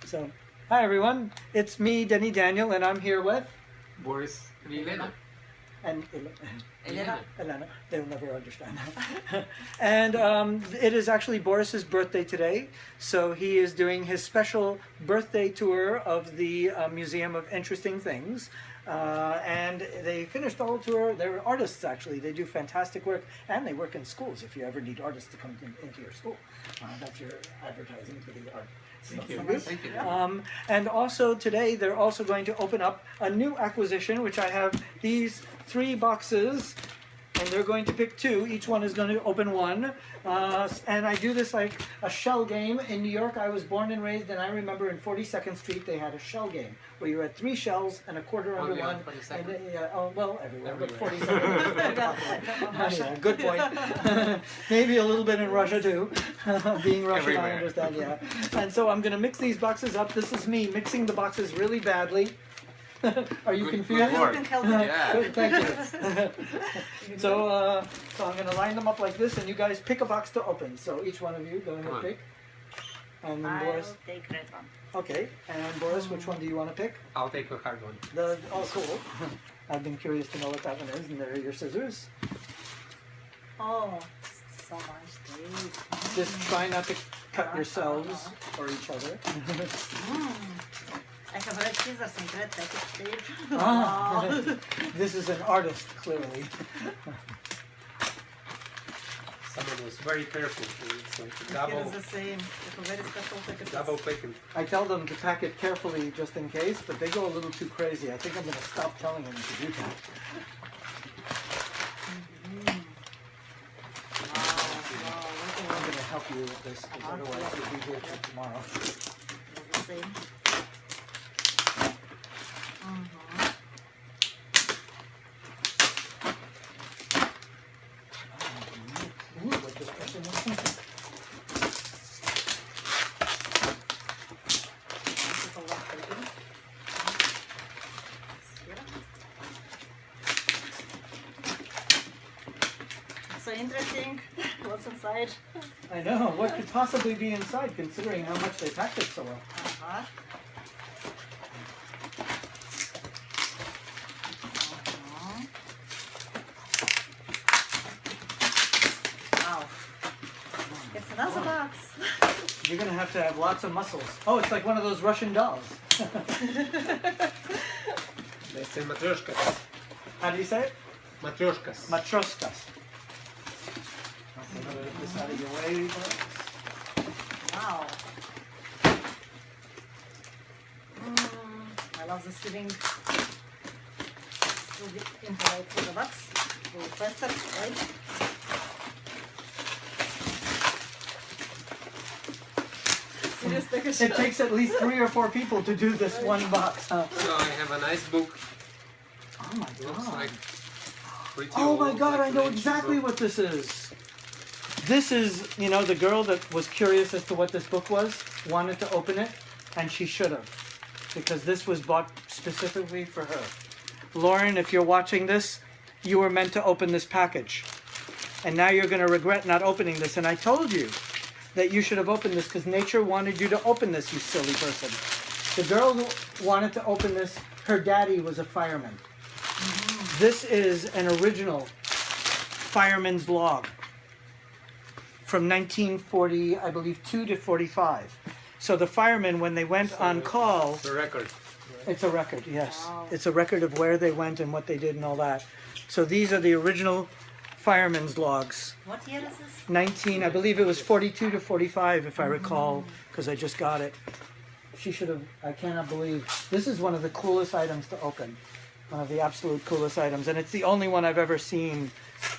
So, hi everyone. It's me, Denny Daniel, and I'm here with Boris and Elena. and Elena. Elena. They'll never understand that. And it is actually Boris's birthday today, so he is doing his special birthday tour of the Museum of Interesting Things. And they finished the whole tour. They're artists, actually. They do fantastic work, and they work in schools if you ever need artists to come into your school. That's your advertising for the art. Thank you. Thank you. And also today they're also going to open up a new acquisition, which I have these 3 boxes, and they're going to pick 2. Each one is going to open 1. And I do this like a shell game. In New York, I was born and raised, and I remember in 42nd Street they had a shell game where you had 3 shells and a quarter under one. And, well, everywhere. But 42nd. Yeah, good point. Maybe a little bit in Russia too. Being Russian, Everywhere. I understand. Yeah. And so I'm going to mix these boxes up. This is me mixing the boxes really badly. Are you confused? Good work. Yeah. Good, thank you. So I'm going to line them up like this, and you guys pick a box to open. So each one of you go ahead and pick. And then Boris. I'll take red one. Okay. And Boris, which one do you want to pick? I'll take a hard one. Oh, cool. I've been curious to know what that one is, and there are your scissors. Oh, so much tape. Just try not to cut yourselves or each other. I have red scissors and red packet tape. Ah, this is an artist, clearly. Someone was very careful. It's like Here is the same. It's a very special packet. double picking. I tell them to pack it carefully just in case, but they go a little too crazy. I think I'm going to stop telling them to do that. I'm going to help you with this, because otherwise you'll be here till tomorrow. The same. Ooh, what this person is. So interesting. What's inside? I know. What could possibly be inside, considering how much they packed it so well? Wow. It's another box. You're going to have lots of muscles. Oh, it's like one of those Russian dolls. They say matryoshkas. How do you say it? Matryoshkas. Matryoshkas. Okay, put this out of your way, Boris. Wow. I love this feeling. We'll get into the box. We'll faster, right? It takes at least 3 or 4 people to do this one box. Huh? So I have a nice book. Oh my Looks god. like pretty Oh my old, god, I like know an exactly book. what this is. This is, you know, the girl that was curious as to what this book was, wanted to open it, and she should have. Because this was bought specifically for her. Lauren, if you're watching this, you were meant to open this package. And now you're going to regret not opening this. And I told you that you should have opened this because nature wanted you to open this, you silly person. The girl who wanted to open this, her daddy was a fireman. This is an original fireman's log from 1940, I believe, 2 to 45. So the firemen, when they went on call, It's a record. it's a record, yes. Wow. It's a record of where they went and what they did and all that. So these are the original fireman's logs. What year is this? 19, I believe it was 42 to 45, if I recall, because I just got it. She should have, I cannot believe. This is one of the coolest items to open. One of the absolute coolest items. And it's the only one I've ever seen.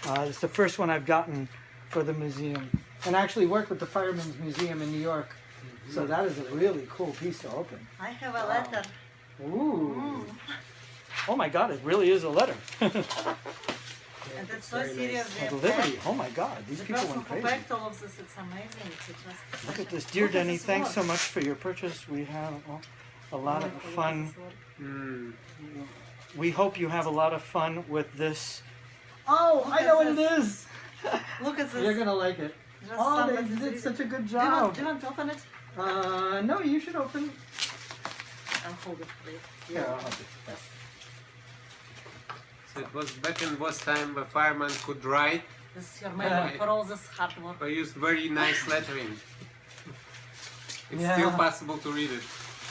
It's the first one I've gotten for the museum. And I actually worked with the Fireman's Museum in New York. So that is a really cool piece to open. I have a letter. Ooh. Oh my god, it really is a letter. And it's so Very serious. nice. They Delivery. packed- Oh my god, these The people person went who crazy. packed all of this, it's amazing. It's just Look at this. Dear Look at Denny, this thanks so work. much for your purchase. We have a lot of fun. We hope you have a lot of fun with this. Oh, Look I at know what it this. is. Look at this. You're going to like it. Just Oh, somebody they did did- such a good Do you, want, job. do you want to open it? No, you should open. I'll hold it for you. Here, I'll help you. Yes. So it was back in those time where Fireman could write. This is your medal for all this hard work. I used very nice lettering. It's Yeah. still possible to read it.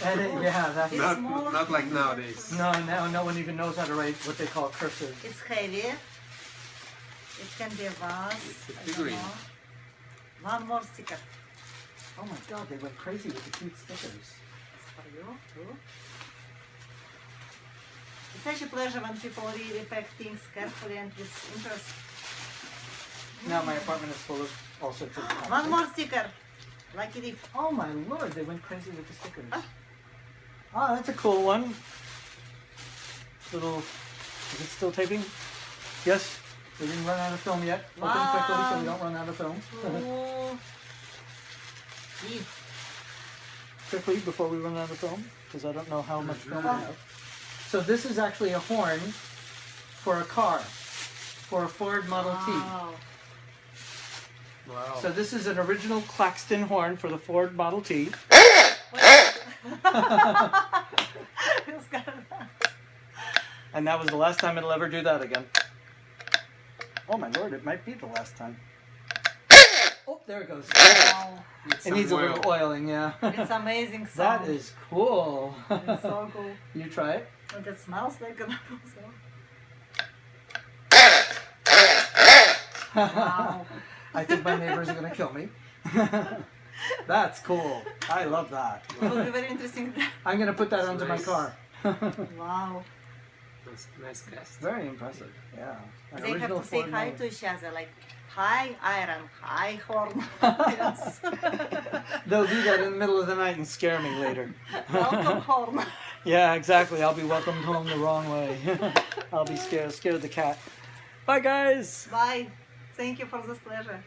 Yeah, that's It's more Not like nowadays. no, no one even knows how to write what they call cursive. It's heavy. It can be a vase. It's a I don't figurine. know. One more sticker. Oh my God, they went crazy with the cute stickers. It's for you too. It's such a pleasure when people really pack things carefully and with interest. Now my apartment is full of all sorts of. One more sticker. Like it if. Oh my Lord, they went crazy with the stickers. Oh, that's a cool one. Little. Is it still taping? Yes. We didn't run out of film yet. Open quickly so we don't run out of film. Two. Three. Quickly before we run out of film, because I don't know how much film we have. So this is actually a horn for a car, for a Ford Model T. Wow. Wow. So this is an original Claxton horn for the Ford Model T. It's got- And that was the last time it'll ever do that again. Oh my Lord, it might be the last time. Oh, there it goes. Wow. Needs It some needs a oil. little oiling, yeah. It's amazing That sound. is cool. It's so cool. You try it? And it smells like an apple. So. Wow. I think my neighbors are going to kill me. That's cool. I love that. It will be very interesting. I'm going to put that It's onto my nice. car. Wow. Nice cast. Very impressive. Yeah. An They have original to say Ford hi model. to each other, like, hi, iron, hi, horn. Yes. They'll do that in the middle of the night and scare me later. Welcome, horn. Yeah, exactly. I'll be welcomed home the wrong way. I'll be scared of the cat. Bye, guys. Bye. Thank you for this pleasure.